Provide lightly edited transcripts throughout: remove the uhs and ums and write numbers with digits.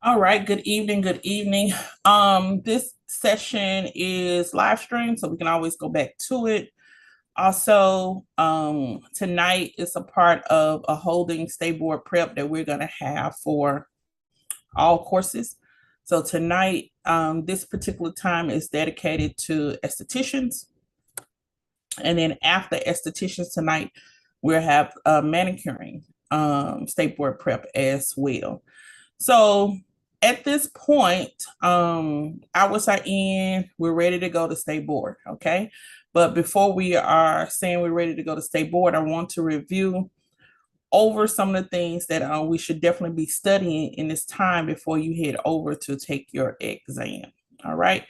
All right, good evening, good evening. This session is live stream, so we can always go back to it. Also, tonight is a part of a holding state board prep that we're gonna have for all courses. So tonight, this particular time is dedicated to estheticians. And then after estheticians tonight, we'll have manicuring state board prep as well. So at this point, hours are in, we're ready to go to state board, okay? But before we are saying we're ready to go to state board, I want to review over some of the things that we should definitely be studying in this time before you head over to take your exam, all right?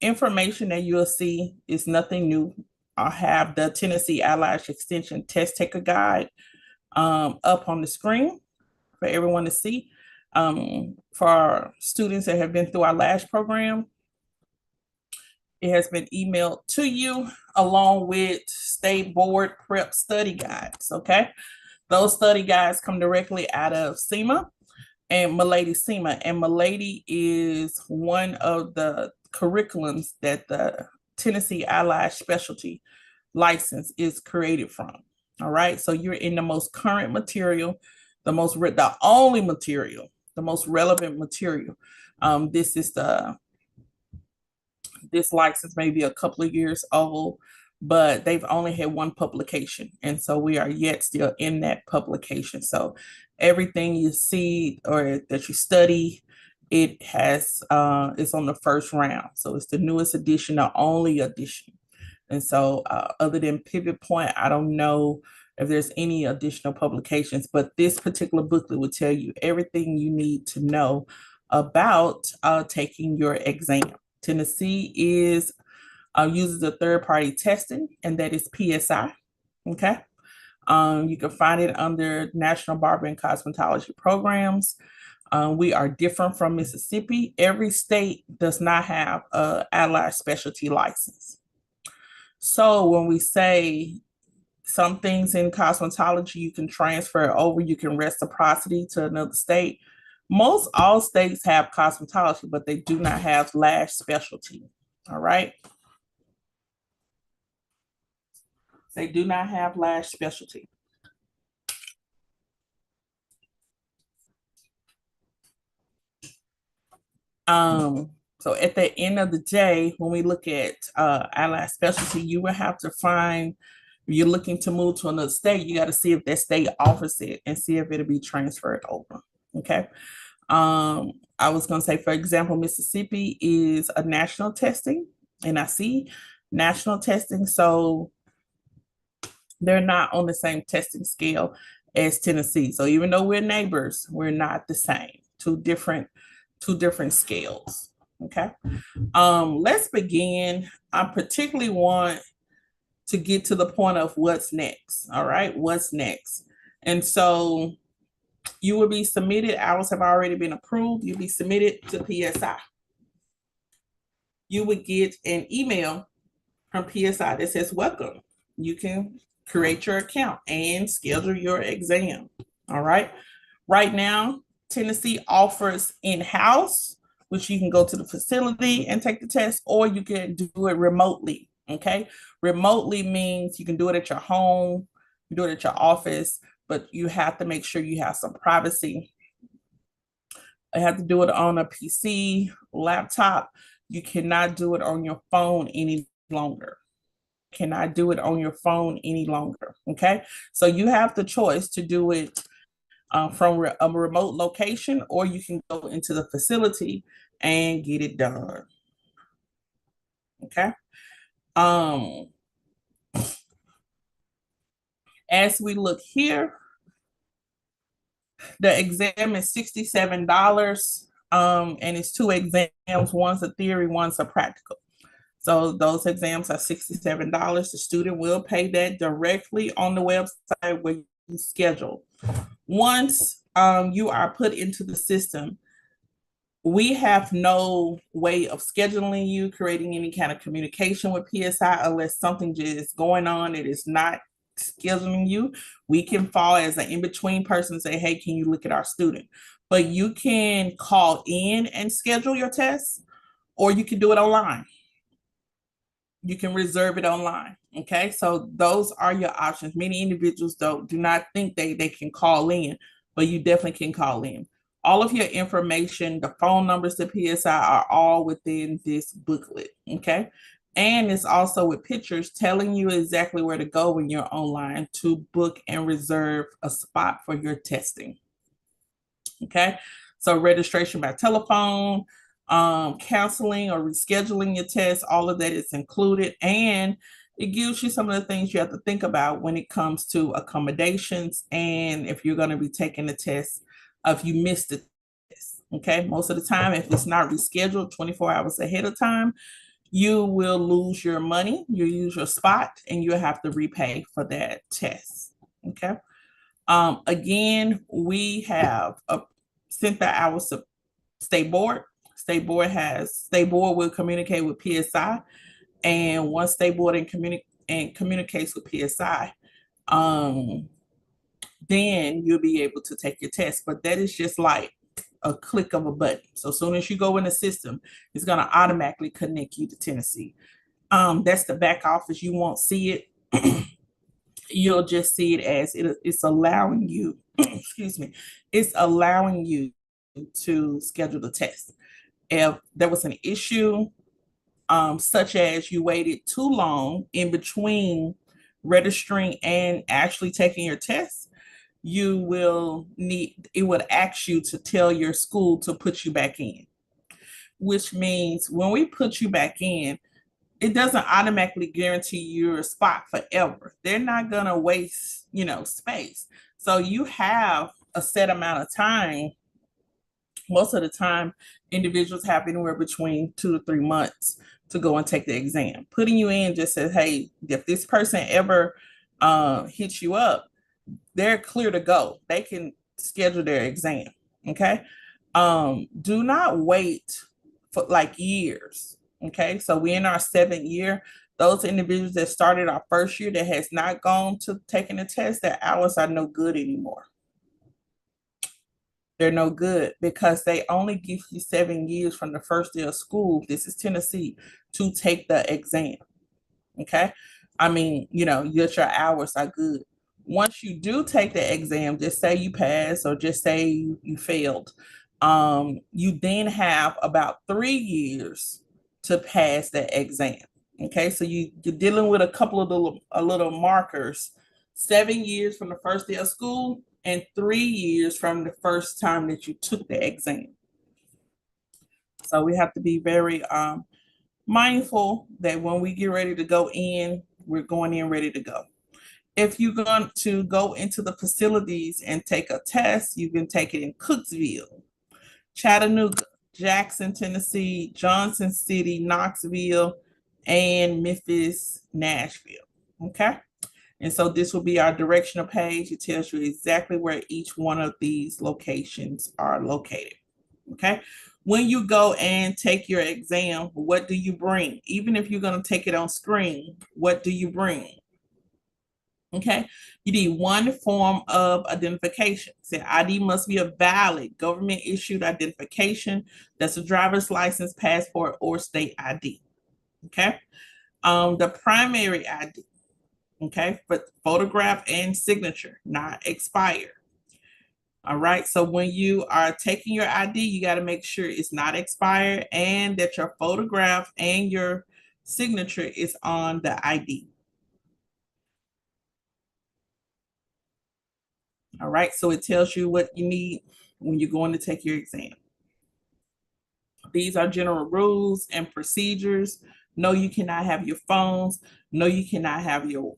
Information that you'll see is nothing new. I'll have the Tennessee Eyelash Extension Test Taker Guide up on the screen for everyone to see. For our students that have been through our Lash program, it has been emailed to you along with state board prep study guides, okay? Those study guides come directly out of SEMA and Milady SEMA. And Milady is one of the curriculums that the Tennessee Eyelash Specialty license is created from, all right? So you're in the most current material, the only material, the most relevant material. This license may be a couple of years old, but they've only had one publication. And so we are yet still in that publication. So everything you see or that you study, it has it's on the first round. So it's the newest edition, the only edition. And so other than Pivot Point, I don't know if there's any additional publications, but this particular booklet will tell you everything you need to know about taking your exam. Tennessee uses a third-party testing, and that is PSI, okay? You can find it under National Barber and Cosmetology Programs. We are different from Mississippi. Every state does not have an eyelash specialty license. So when we say some things in cosmetology, you can transfer over, you can reciprocity to another state. Most all states have cosmetology, but they do not have lash specialty, all right? They do not have lash specialty. So at the end of the day, when we look at eyelash specialty, you will have to find, if you're looking to move to another state, you got to see if that state offers it and see if it'll be transferred over, okay? I was going to say, for example, Mississippi is a national testing, and I see national testing, so they're not on the same testing scale as Tennessee. So even though we're neighbors, we're not the same. Two different scales. Okay. Let's begin. I particularly want to get to the point of what's next. All right, what's next? And so you will be submitted. Hours have already been approved. You'll be submitted to PSI. You would get an email from PSI that says, welcome. You can create your account and schedule your exam. All right. Right now, Tennessee offers in-house, which you can go to the facility and take the test, or you can do it remotely. Okay. Remotely means you can do it at your home, you do it at your office, but you have to make sure you have some privacy. I have to do it on a PC, laptop. You cannot do it on your phone any longer. Cannot do it on your phone any longer. Okay. So you have the choice to do it from a remote location, or you can go into the facility and get it done. Okay. As we look here, the exam is $67, and it's two exams. One's a theory, one's a practical. So those exams are $67. The student will pay that directly on the website where you schedule. Once you are put into the system, we have no way of scheduling you, creating any kind of communication with PSI unless something is going on. It is not scheduling you. We can fall as an in-between person and say, hey, can you look at our student? But you can call in and schedule your test, or you can do it online. You can reserve it online. Okay, so those are your options. Many individuals do not think they can call in, but you definitely can call in. All of your information, the phone numbers to PSI are all within this booklet. Okay, and it's also with pictures telling you exactly where to go when you're online to book and reserve a spot for your testing. Okay, so registration by telephone, counseling or rescheduling your test, all of that is included. And it gives you some of the things you have to think about when it comes to accommodations and if you're going to be taking the test, if you missed the test. Okay, most of the time, if it's not rescheduled 24 hours ahead of time, you will lose your money, you lose your spot, and you'll have to repay for that test. Okay. Again, we have sent the hours to State Board. State Board will communicate with PSI, and once State Board communicates with PSI, then you'll be able to take your test. But that is just like a click of a button. So as soon as you go in the system, it's going to automatically connect you to Tennessee. That's the back office. You won't see it. You'll just see it as it's allowing you, excuse me, it's allowing you to schedule the test. If there was an issue, such as you waited too long in between registering and actually taking your test, it would ask you to tell your school to put you back in, which means when we put you back in, it doesn't automatically guarantee your spot forever. They're not going to waste, space. So you have a set amount of time. Most of the time, individuals have anywhere between 2 to 3 months to go and take the exam. Putting you in just says, hey, if this person ever hits you up, they're clear to go. They can schedule their exam. Okay. Do not wait for like years. Okay, so we're in our 7th year. Those individuals that started our 1st year that has not gone to taking the test, their hours are no good anymore. They're no good because they only give you 7 years from the first day of school. This is Tennessee to take the exam. Okay, I mean, your hours are good. Once you do take the exam, just say you pass or just say you failed. You then have about 3 years to pass that exam. Okay, so you're dealing with a couple of little markers. 7 years from the first day of school and 3 years from the first time that you took the exam. So we have to be very mindful that when we get ready to go in, we're going in ready to go. If you're going to go into the facilities and take a test, you can take it in Cooksville, Chattanooga, Jackson, Tennessee, Johnson City, Knoxville, and Memphis, Nashville. Okay. And so this will be our directional page. It tells you exactly where each one of these locations are located. Okay. When you go and take your exam, what do you bring? Even if you're going to take it on screen, what do you bring? Okay, you need one form of identification. So ID must be a valid government issued identification. That's a driver's license, passport, or state ID. Okay, the primary ID. Okay, but photograph and signature, not expired. All right, so when you are taking your ID, you got to make sure it's not expired and that your photograph and your signature is on the ID. All right, so it tells you what you need when you're going to take your exam. These are general rules and procedures. No, you cannot have your phones. No, you cannot have your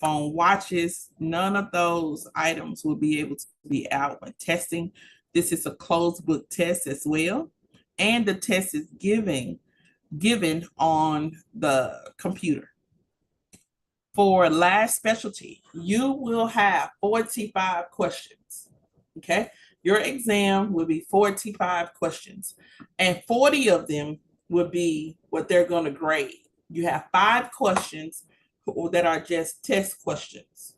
phone watches. None of those items will be able to be out when testing. This is a closed book test as well. And the test is given on the computer. For Lash specialty, you will have 45 questions. Okay, your exam will be 45 questions, and 40 of them will be what they're going to grade. You have 5 questions that are just test questions.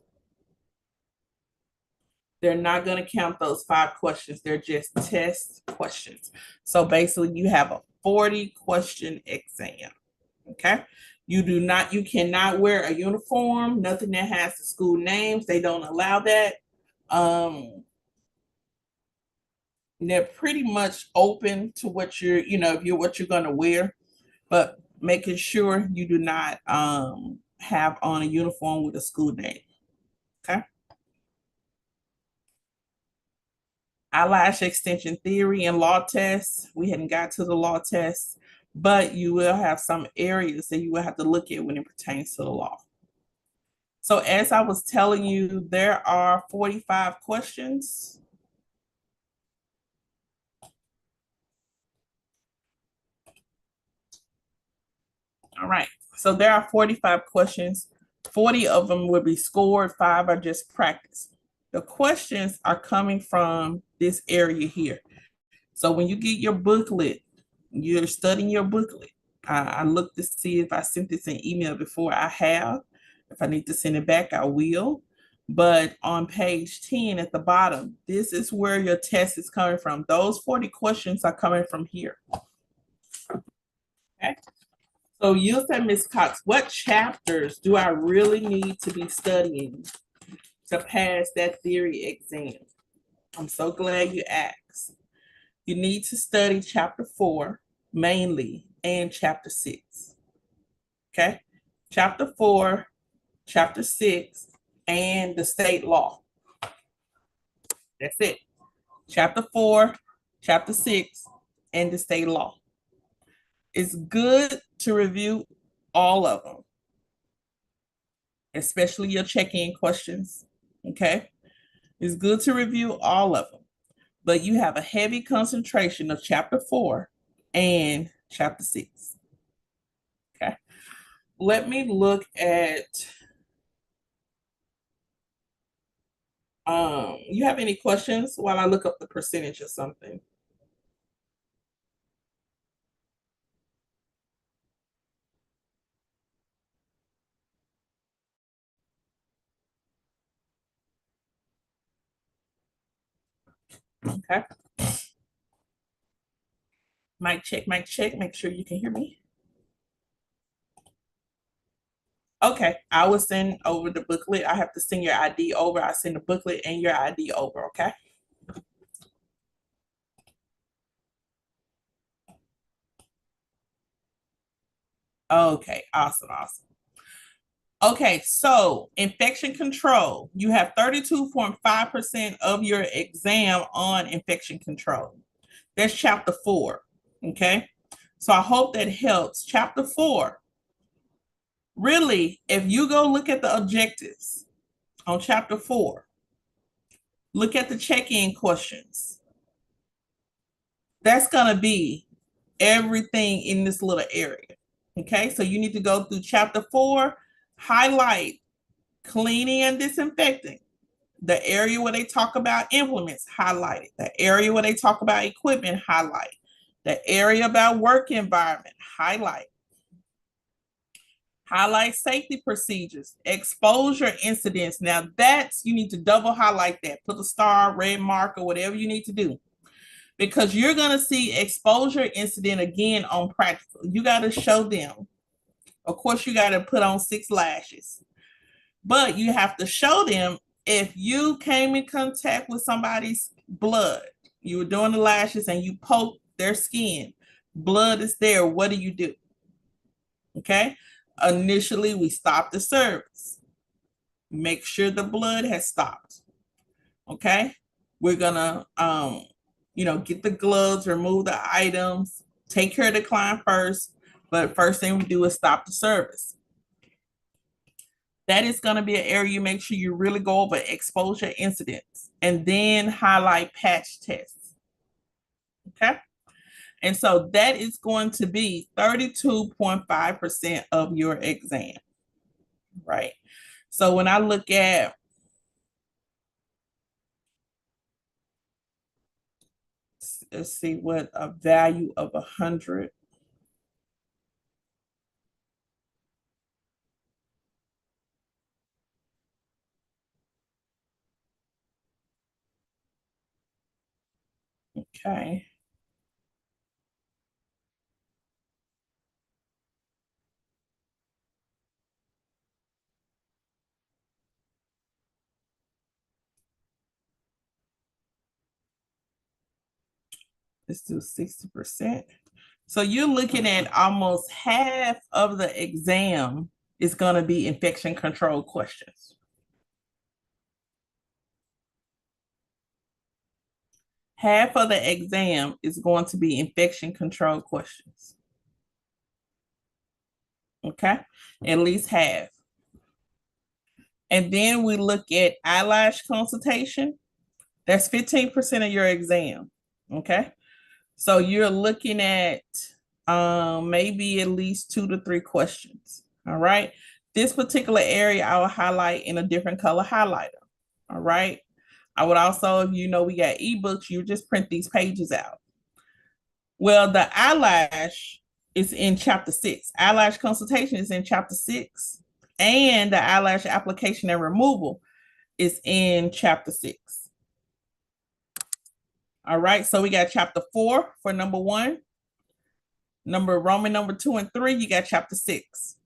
they're not going to count those 5 questions. They're just test questions. So basically you have a 40 question exam. Okay. You cannot wear a uniform, nothing that has the school names. They don't allow that. They're pretty much open to what what you're going to wear, but making sure you do not have on a uniform with a school name. Okay. Eyelash extension theory and law tests. We hadn't got to the law tests, but you will have some areas that you will have to look at when it pertains to the law. So as I was telling you, there are 45 questions. All right. So there are 45 questions. 40 of them will be scored, 5 are just practice. The questions are coming from this area here. So when you get your booklet, you're studying your booklet. I look to see if I sent this in email before. I have. If I need to send it back, I will. But on page 10 at the bottom, this is where your test is coming from. Those 40 questions are coming from here. Okay. So you said, Ms. Cox, what chapters do I really need to be studying to pass that theory exam? I'm so glad you asked. You need to study chapter 4 mainly and chapter 6. Okay? Chapter 4, chapter 6, and the state law. That's it. Chapter 4, chapter 6, and the state law. It's good to review all of them, especially your check-in questions. Okay? It's good to review all of them, but you have a heavy concentration of chapter 4 and chapter 6. Okay? Let me look at you have any questions while I look up the percentage or something? Okay. Mic check, mic check. Make sure you can hear me. Okay, I will send over the booklet. I have to send your ID over. I send the booklet and your ID over, okay? Okay, awesome, awesome. Okay, so infection control. You have 32.5% of your exam on infection control. That's chapter 4, okay? So I hope that helps. Chapter 4, really, if you go look at the objectives on chapter 4, look at the check-in questions. That's going to be everything in this little area. Okay, so you need to go through chapter 4, highlight cleaning and disinfecting. The area where they talk about implements, highlight it. The area where they talk about equipment, highlight. The area about work environment, highlight. Highlight safety procedures, exposure incidents. Now that's, you need to double highlight that. Put a star, red marker, whatever you need to do. Because you're going to see exposure incident again on practical. You got to show them. Of course, you got to put on 6 lashes. But you have to show them if you came in contact with somebody's blood, you were doing the lashes and you poked their skin, blood is there, what do you do? Okay. Initially, we stop the service. Make sure the blood has stopped. Okay. We're gonna get the gloves, remove the items, take care of the client first. But first thing we do is stop the service. That is going to be an area you make sure you really go over exposure incidents and then highlight patch tests. Okay. And so that is going to be 32.5% of your exam. Right. So when I look at, let's see what a value of 100. Okay. Let's do 60%. So you're looking at almost half of the exam is going to be infection control questions. Half of the exam is going to be infection control questions. Okay, at least half. And then we look at eyelash consultation. That's 15% of your exam. Okay, so you're looking at maybe at least 2 to 3 questions. All right, this particular area I will highlight in a different color highlighter. All right, I would also, if you know we got ebooks, you just print these pages out. Well, the eyelash is in chapter 6. Eyelash consultation is in chapter 6. And the eyelash application and removal is in chapter 6. All right, so we got chapter 4 for number 1. Roman number 2 and 3, you got chapter 6.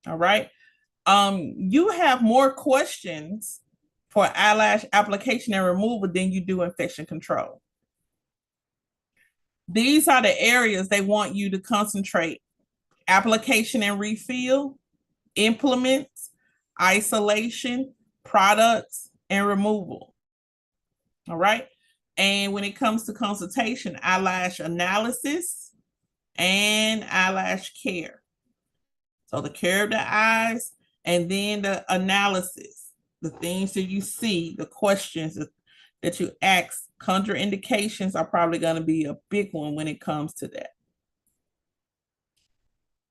All right. You have more questions for eyelash application and removal than you do infection control. These are the areas they want you to concentrate: application and refill, implements, isolation, products, and removal. All right. And when it comes to consultation, eyelash analysis and eyelash care. So the care of the eyes and then the analysis, the things that you see, the questions that you ask, contraindications are probably going to be a big one when it comes to that.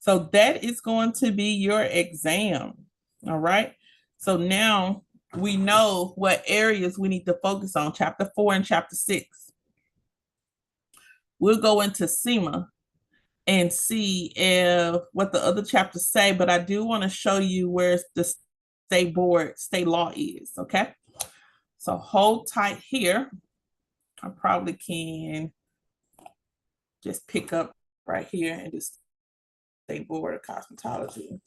So that is going to be your exam. All right. So now we know what areas we need to focus on, chapter 4 and chapter 6. We'll go into SEMA and see if what the other chapters say, but I do want to show you where the state law is. Okay. So hold tight here. I probably can just pick up right here and just State Board of Cosmetology.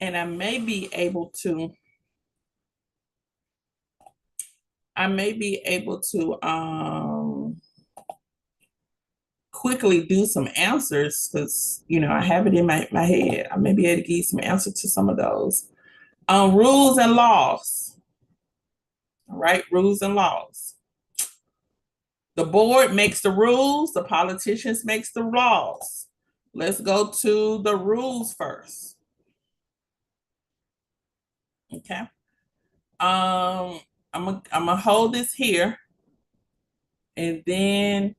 And I may be able to quickly do some answers because I have it in my head. I may be able to give you some answers to some of those. Rules and laws. All right, rules and laws. The board makes the rules, the politicians makes the laws. Let's go to the rules first. Okay. I'm gonna hold this here, and then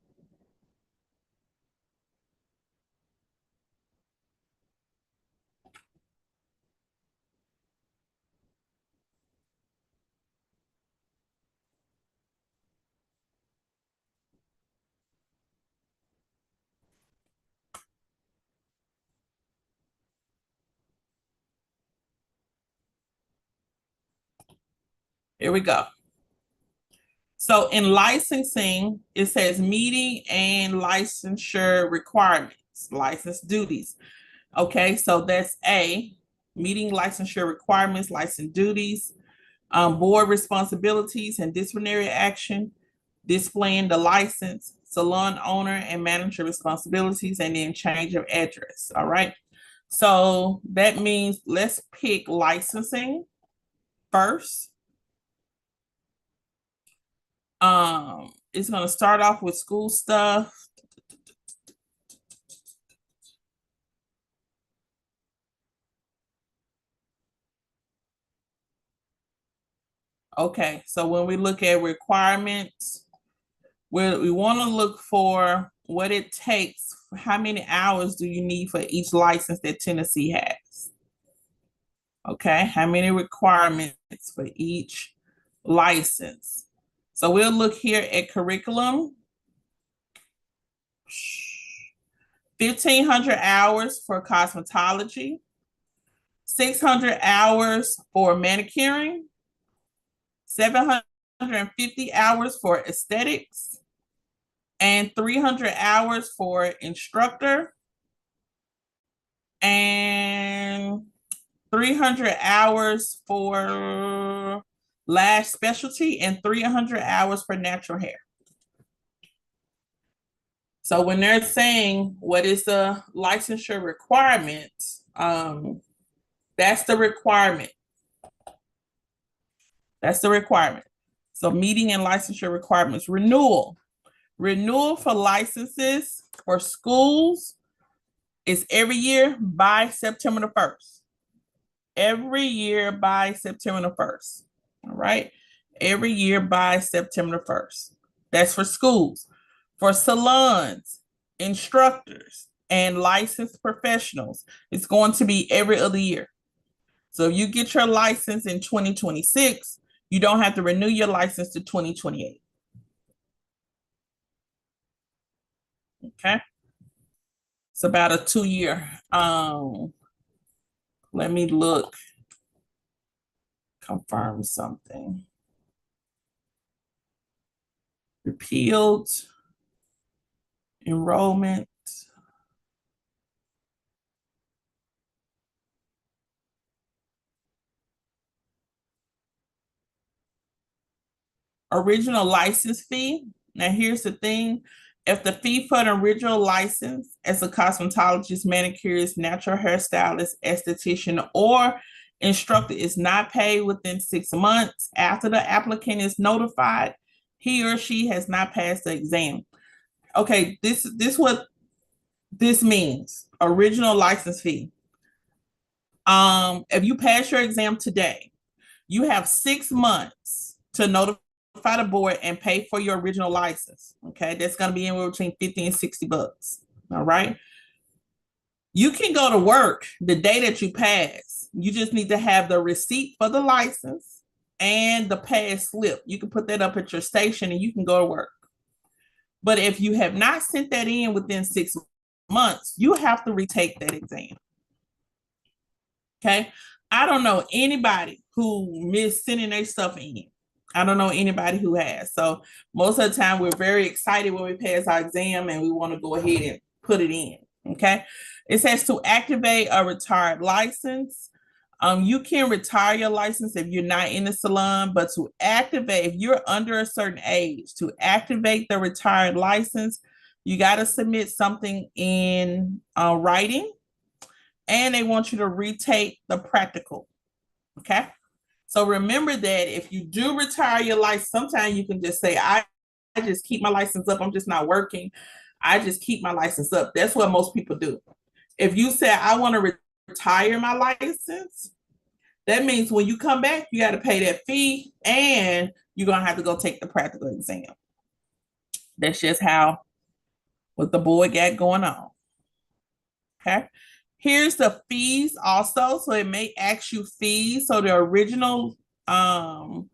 here we go. So in licensing, it says meeting and licensure requirements, license duties. Okay, so that's A, meeting licensure requirements, license duties, board responsibilities and disciplinary action, displaying the license, salon owner and manager responsibilities, and then change of address. All right. So that means let's pick licensing first. It's going to start off with school stuff. Okay, so when we look at requirements, we want to look for what it takes. How many hours do you need for each license that Tennessee has? Okay, how many requirements for each license? So we'll look here at curriculum. 1,500 hours for cosmetology, 600 hours for manicuring, 750 hours for aesthetics, and 300 hours for instructor, and 300 hours for lash specialty, and 300 hours for natural hair. So when they're saying what is the licensure requirement, that's the requirement. That's the requirement. So meeting and licensure requirements. Renewal. Renewal for licenses for schools is every year by September the 1st. Every year by September the 1st. All right. Every year by September the 1st. That's for schools. For salons, instructors, and licensed professionals, it's going to be every other year. So if you get your license in 2026, you don't have to renew your license to 2028. Okay. It's about a 2-year. Let me look, confirm something. Repealed enrollment. Original license fee. Now here's the thing. If the fee for an original license as a cosmetologist, manicurist, natural hairstylist, esthetician, or instructor is not paid within 6 months after the applicant is notified, he or she has not passed the exam. Okay, this what this means. Original license fee. If you pass your exam today, you have 6 months to notify the board and pay for your original license. Okay, that's going to be anywhere between 50 and 60 bucks. All right. You can go to work the day that you pass. You just need to have the receipt for the license and the pass slip. You can put that up at your station and you can go to work. But if you have not sent that in within 6 months, you have to retake that exam. Okay. I don't know anybody who missed sending their stuff in. I don't know anybody who has. So most of the time we're very excited when we pass our exam and we want to go ahead and put it in. Okay. It says to activate a retired license. You can retire your license if you're not in the salon, but to activate, if you're under a certain age, to activate the retired license, you got to submit something in writing, and they want you to retake the practical. Okay. So remember that if you do retire your license, sometimes you can just say, I just keep my license up. I'm just not working. I just keep my license up. That's what most people do. If you say, I want to retire my license, that means when you come back, you got to pay that fee and you're going to have to go take the practical exam. That's just what the board got going on. Okay. Here's the fees also. So it may ask you fees. So the original, for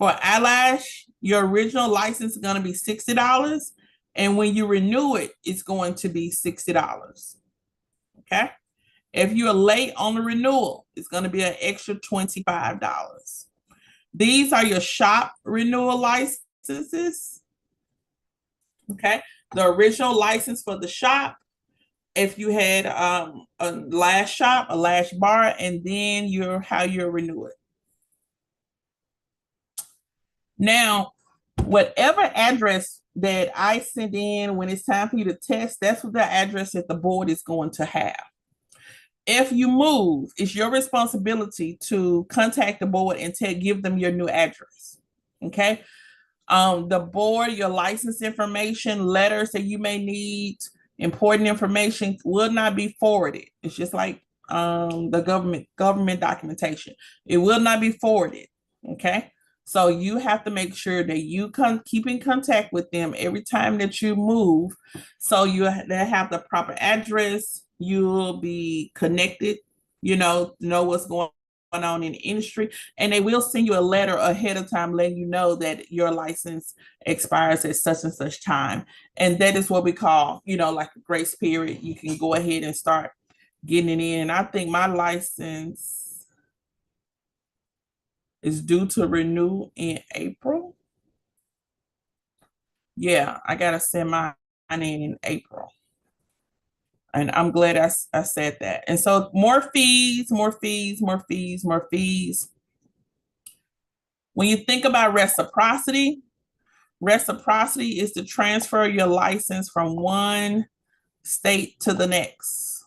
eyelash, your original license is going to be $60. And when you renew it, it's going to be $60. Okay. If you're late on the renewal, it's going to be an extra $25. These are your shop renewal licenses. Okay. The original license for the shop, if you had a lash shop, a lash bar, and then how you renew it. Now, whatever address that I send in when it's time for you to test, that's what the address that the board is going to have. If you move, it's your responsibility to contact the board and give them your new address. Okay. The board, your license information, letters that you may need, important information will not be forwarded. It's just like the government documentation. It will not be forwarded. Okay. So you have to make sure that you keep in contact with them every time that you move. So they have the proper address. You'll be connected, know what's going on in the industry, and they will send you a letter ahead of time letting you know that your license expires at such and such time. And that is what we call, like a grace period. You can go ahead and start getting it in. And I think my license is due to renew in April. Yeah, I gotta send mine in April. And I'm glad I said that. And so more fees, more fees, more fees, more fees. When you think about reciprocity, reciprocity is to transfer your license from one state to the next.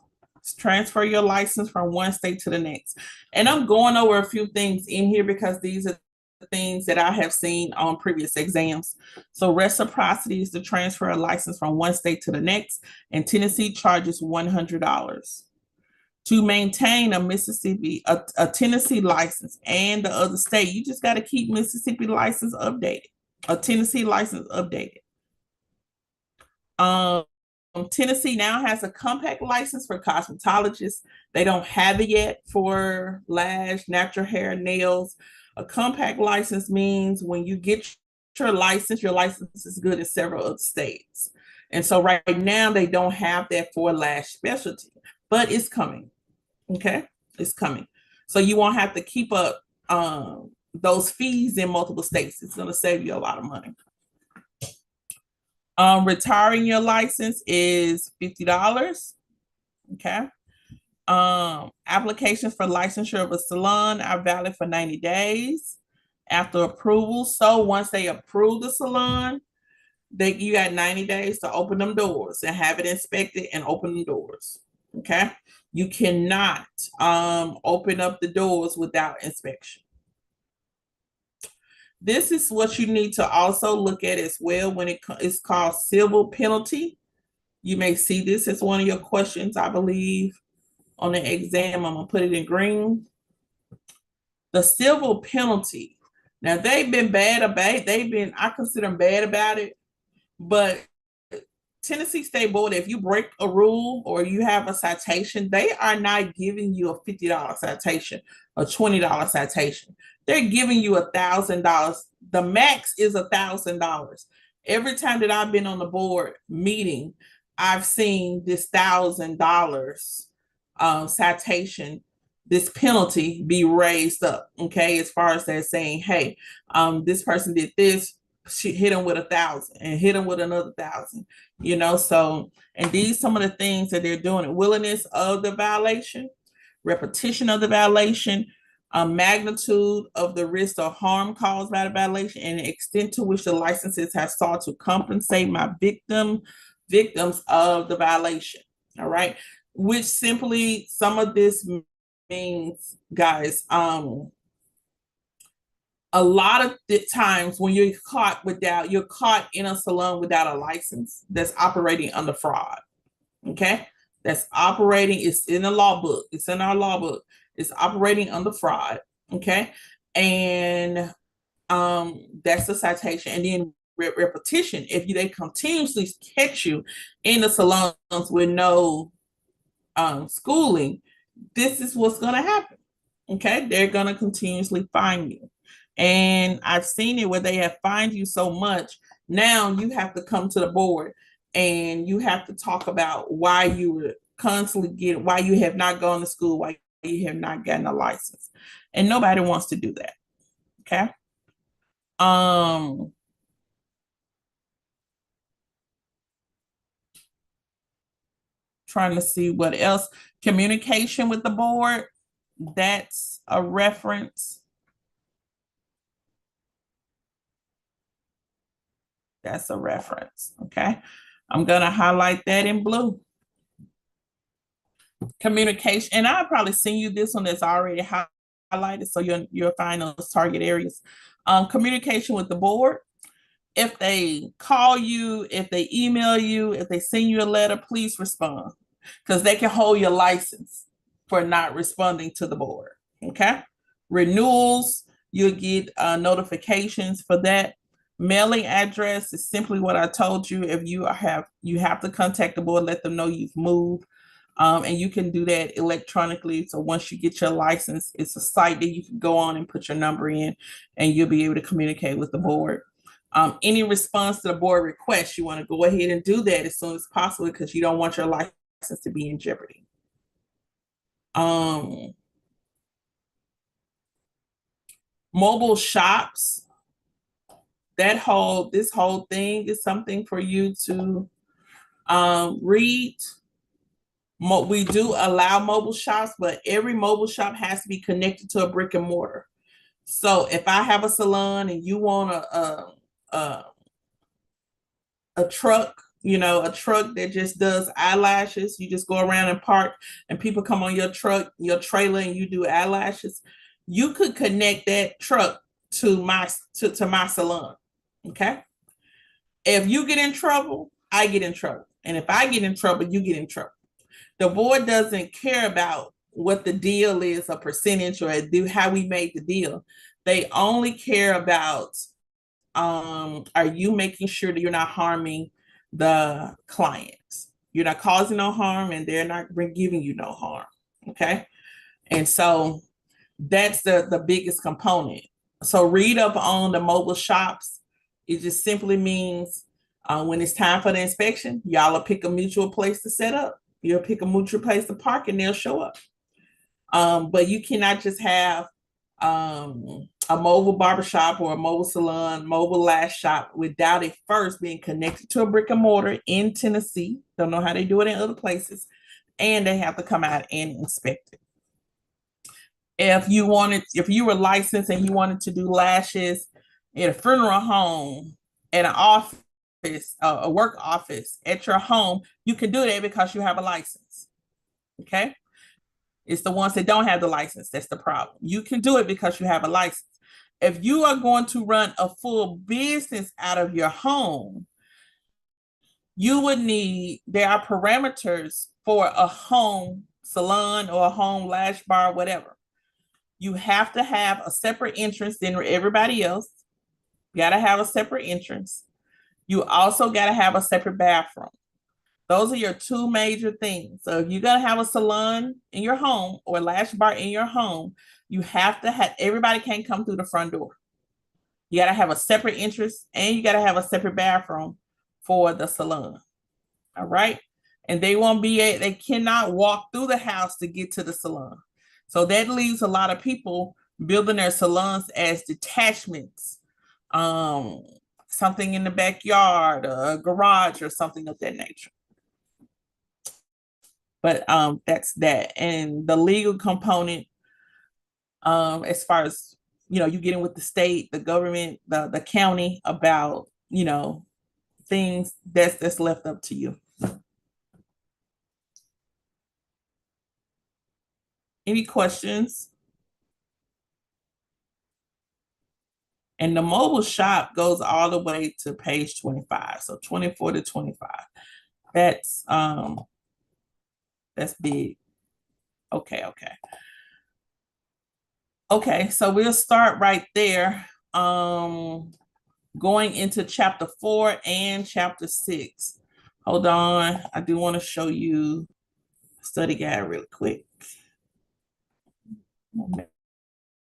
Transfer your license from one state to the next. And I'm going over a few things in here because these are the things that I have seen on previous exams. So reciprocity is to transfer a license from one state to the next, and Tennessee charges $100. To maintain a Tennessee license and the other state, you just got to keep Mississippi license updated, a Tennessee license updated. Tennessee now has a compact license for cosmetologists. They don't have it yet for lash, natural hair, nails. A compact license means when you get your license is good in several other states. And so right now they don't have that for lash specialty, but it's coming. Okay, it's coming. So you won't have to keep up those fees in multiple states. It's going to save you a lot of money. Retiring your license is $50. Okay. Applications for licensure of a salon are valid for 90 days after approval. So once they approve the salon, you got 90 days to open them doors and have it inspected and open the doors. Okay. You cannot open up the doors without inspection. This is what you need to also look at as well when it's called civil penalty. You may see this as one of your questions, I believe, on the exam. I'm going to put it in green. The civil penalty. Now, they've been bad about it. I consider them bad about it. But Tennessee State Board, if you break a rule or you have a citation, they are not giving you a $50 citation, a $20 citation. They're giving you $1,000. The max is $1,000. Every time that I've been on the board meeting, I've seen this $1,000 citation, this penalty be raised up. Okay, as far as they're saying, hey, this person did this, she hit them with 1,000 and hit them with another 1,000. So, and these some of the things that they're doing: willingness of the violation, repetition of the violation, magnitude of the risk or harm caused by the violation, and the extent to which the licenses have sought to compensate my victims of the violation. All right, which simply some of this means, guys, a lot of the times when you're caught in a salon without a license that's operating under fraud. Okay, it's in the law book. It's in our law book. It's operating under fraud. Okay, and that's the citation. And then repetition. If they continuously catch you in the salons with no schooling, this is what's going to happen. Okay, they're going to continuously fine you. And I've seen it where they have fined you so much. Now you have to come to the board and you have to talk about why you were constantly why you have not gone to school, why you have not gotten a license. And nobody wants to do that. Okay. Trying to see what else. Communication with the board. That's a reference. That's a reference. Okay. I'm going to highlight that in blue. Communication. And I'll probably send you this one that's already highlighted, so you'll find those target areas. Communication with the board. If they call you, if they email you, if they send you a letter, please respond, because they can hold your license for not responding to the board. Okay. Renewals, you'll get notifications for that. Mailing address is simply what I told you. If you have to contact the board, let them know you've moved. And you can do that electronically. So once you get your license, it's a site that you can go on and put your number in, and you'll be able to communicate with the board. Any response to the board request, you want to go ahead and do that as soon as possible because you don't want your license to be in jeopardy. Mobile shops, this whole thing is something for you to read. We do allow mobile shops, but every mobile shop has to be connected to a brick and mortar. So if I have a salon and you want a truck, a truck that just does eyelashes, you just go around and park, and people come on your truck, your trailer, and you do eyelashes. You could connect that truck to my salon. Okay. If you get in trouble, I get in trouble, and if I get in trouble, you get in trouble. The board doesn't care about what the deal is, a percentage, or how we made the deal. They only care about, are you making sure that you're not harming the clients? You're not causing no harm, and they're not giving you no harm. Okay. And so that's the biggest component. So read up on the mobile shops. It just simply means when it's time for the inspection, y'all will pick a mutual place to set up. You'll pick a mutual place to park, and they'll show up. But you cannot just have a mobile barbershop or a mobile salon, mobile lash shop without it first being connected to a brick and mortar in Tennessee. Don't know how they do it in other places. And they have to come out and inspect it. If you were licensed and you wanted to do lashes in a funeral home, at an office, a work office, at your home, you can do that because you have a license. Okay. It's the ones that don't have the license that's the problem. You can do it because you have a license. If you are going to run a full business out of your home, you would there are parameters for a home salon or a home lash bar, whatever. You have to have a separate entrance than everybody else. You got to have a separate entrance. You also got to have a separate bathroom. Those are your two major things. So if you're going to have a salon in your home or a lash bar in your home, you have to have, everybody can't come through the front door. You got to have a separate entrance, and you got to have a separate bathroom for the salon. All right. And they cannot walk through the house to get to the salon. So that leaves a lot of people building their salons as detachments, something in the backyard, a garage, or something of that nature. But that's that. And the legal component, as far as you getting with the state, the government, the county about things that's left up to you. Any questions? And the mobile shop goes all the way to page 25. So 24 to 25. That's big. Okay. Okay, so we'll start right there. Going into chapter 4 and chapter 6. Hold on. I do want to show you study guide really quick.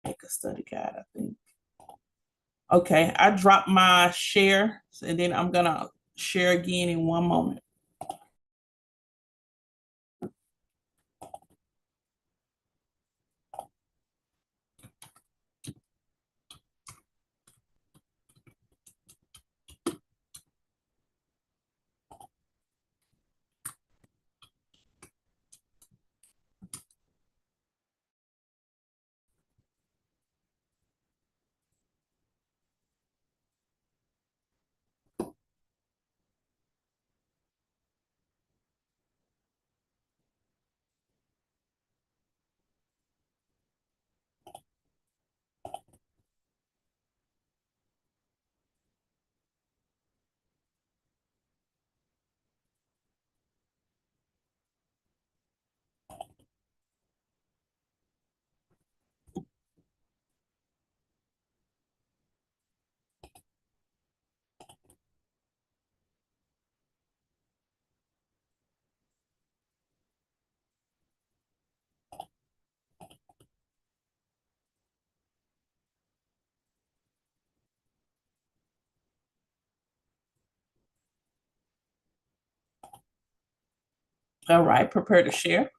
Make a study guide, I think. Okay, I dropped my share, and then I'm gonna share again in one moment. All right, prepare to share.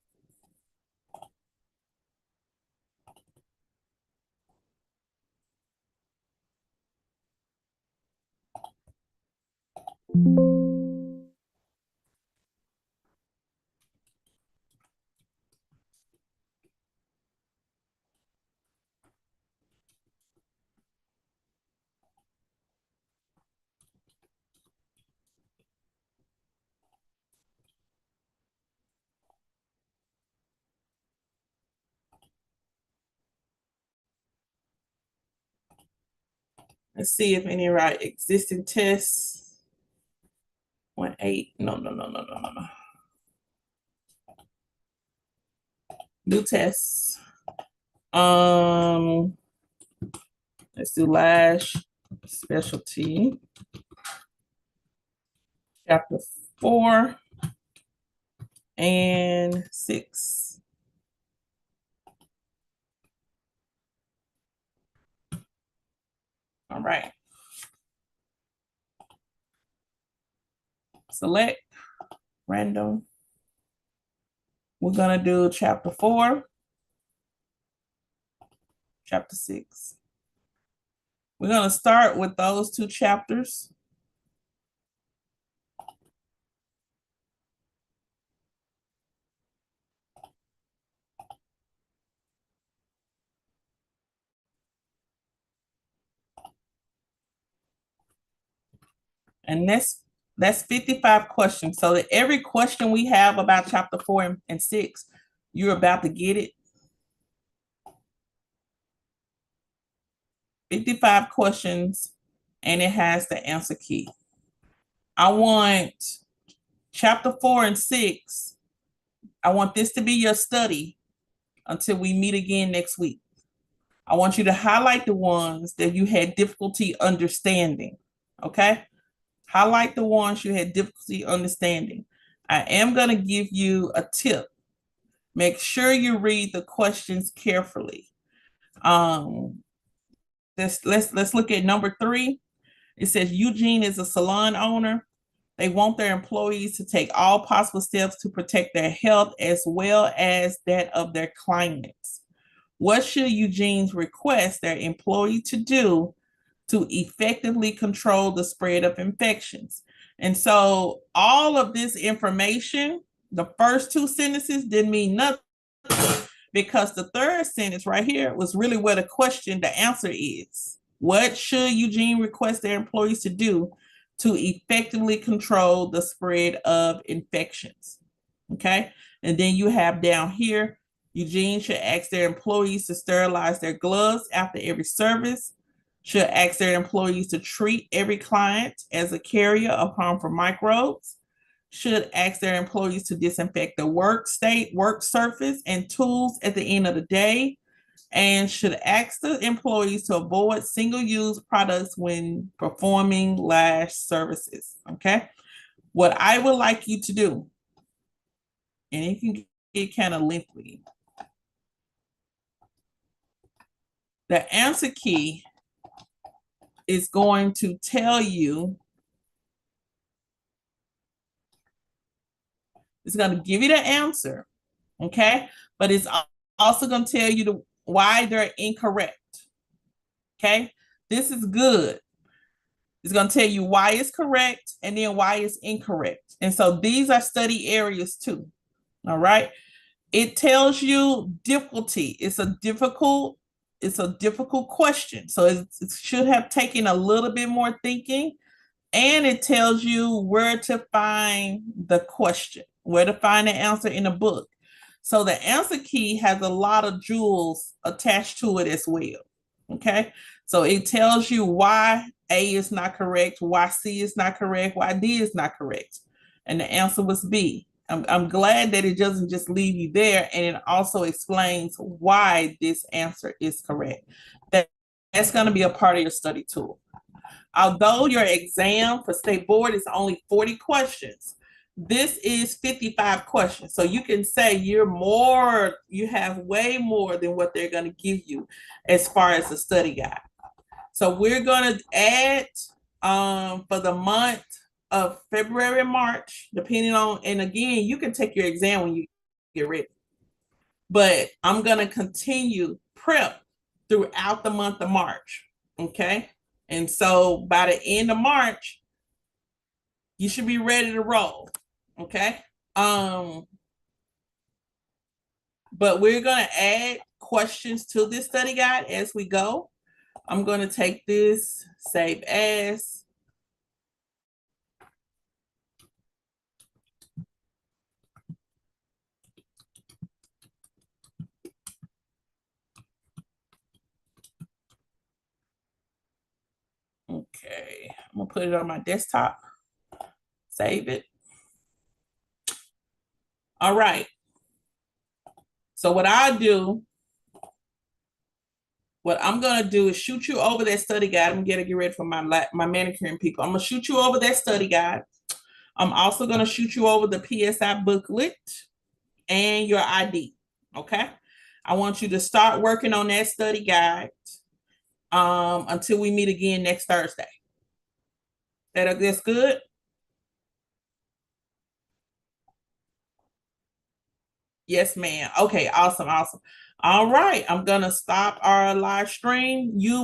Let's see if any right existing tests. 1-8. No. New tests. Let's do Lash specialty. Chapter 4 and 6. All right. Select random. We're gonna do chapter 4, chapter 6. We're gonna start with those two chapters. And that's 55 questions. So that every question we have about chapter 4 and 6, you're about to get it. 55 questions, and it has the answer key. I want chapter 4 and 6. I want this to be your study until we meet again next week. I want you to highlight the ones that you had difficulty understanding. Okay? Highlight the ones you had difficulty understanding. I am going to give you a tip. Make sure you read the questions carefully. Let's look at number 3. It says Eugene is a salon owner. They want their employees to take all possible steps to protect their health as well as that of their clients. What should Eugene's request their employee to do to effectively control the spread of infections? And so all of this information, the first 2 sentences didn't mean nothing, because the third sentence right here was really where the question, the answer is. What should Eugene request their employees to do to effectively control the spread of infections? Okay. And then you have down here, Eugene should ask their employees to sterilize their gloves after every service, should ask their employees to treat every client as a carrier of harmful microbes, should ask their employees to disinfect the work surface and tools at the end of the day, and should ask the employees to avoid single-use products when performing lash services. Okay. What I would like you to do, and it can get kind of lengthy, the answer key is going to tell you, it's going to give you the answer, okay? But it's also going to tell you why they're incorrect, okay? This is good. It's going to tell you why it's correct and then why it's incorrect. And so these are study areas too, all right? It tells you difficulty. It's a difficult question. So it should have taken a little bit more thinking. And it tells you where to find the question, where to find the answer in the book. So the answer key has a lot of jewels attached to it as well. Okay. So it tells you why A is not correct, why C is not correct, why D is not correct. And the answer was B. I'm glad that it doesn't just leave you there, and it also explains why this answer is correct. That's going to be a part of your study tool. Although your exam for state board is only 40 questions, this is 55 questions. So you can say you have way more than what they're going to give you as far as the study guide. So we're going to add for the month of February and March, depending on, and again, you can take your exam when you get ready. But I'm going to continue prep throughout the month of March. Okay. And so by the end of March, you should be ready to roll. Okay. But we're going to add questions to this study guide as we go. I'm going to take this, save as. Okay, I'm gonna put it on my desktop, save it. All right. So what I'm gonna do is shoot you over that study guide. I'm gonna get ready for my manicuring people. I'm gonna shoot you over that study guide. I'm also gonna shoot you over the PSI booklet and your ID. Okay. I want you to start working on that study guide until we meet again next Thursday. That's good. Yes, ma'am. Okay, awesome. All right, I'm gonna stop our live stream. You